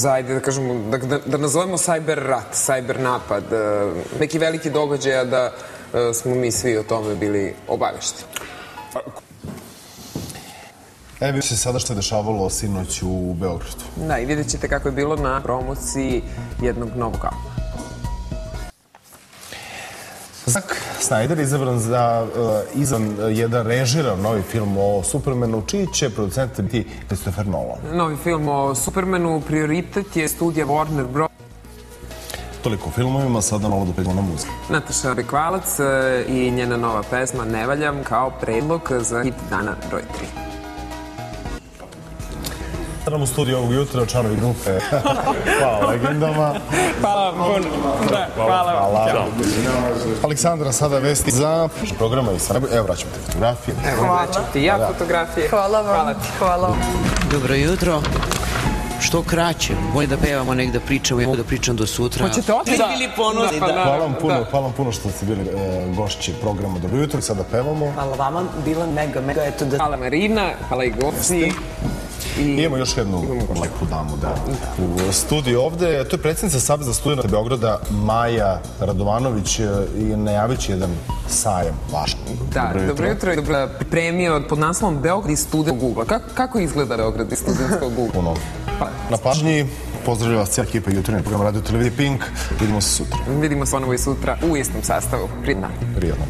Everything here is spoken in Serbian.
ajde da kažemo, da nazovemo cyber rat, cyber napad, neki veliki događaja da smo mi svi o tome bili obavešteni. Evo se sada što je dešavalo sinoć u Beogradu. Da, i vidjet ćete kako je bilo na promociji jednog novog albuma. Zack Snyder izabran za jedan režiran novi film o Supermanu, čiji će producent biti Christopher Nolan. Novi film o Supermanu, prioritet je studija Warner Bros. Toliko o filmovima, sada malo da pređemo na muziku. Nataša Bekvalac i njena nova pesma Ne valjam kao predlog za hit dana broj 3. Sada nam u studiju ovog jutra, članovi grupe. Hvala legendama. Hvala vam puno. Hvala. Aleksandra, sada vesti za programa i sada. Evo, vraćam te fotografije. Evo, vraćam ti ja fotografije. Hvala vam. Hvala vam. Dobro jutro. Što kraće. Bolje da pevamo, nek da pričamo. Ja mogu da pričam do sutra. Hoćete otići? Da bili ponosni. Hvala vam puno što ste bili gošći programa. Dobro jutro, sada pevamo. Hvala vama, bila mega. Hvala Marina, hvala i gosti. Imamo još jednu lepu damu u studiju ovde. To je predsjednica Saveza studenata Beograda, Maja Radovanović, i najavit će jedan sajam vaš. Da, dobro jutro. Pripremio pod naslovom Beograd i studentskog ugla. Kako izgleda Beograd i studentskog ugla? Na pažnji, pozdravlja vas cijela ekipa jutarnjeg programa Radio Televizije Pink. Vidimo se sutra. Vidimo se ponovo i sutra u istom sastavu. Prijatno.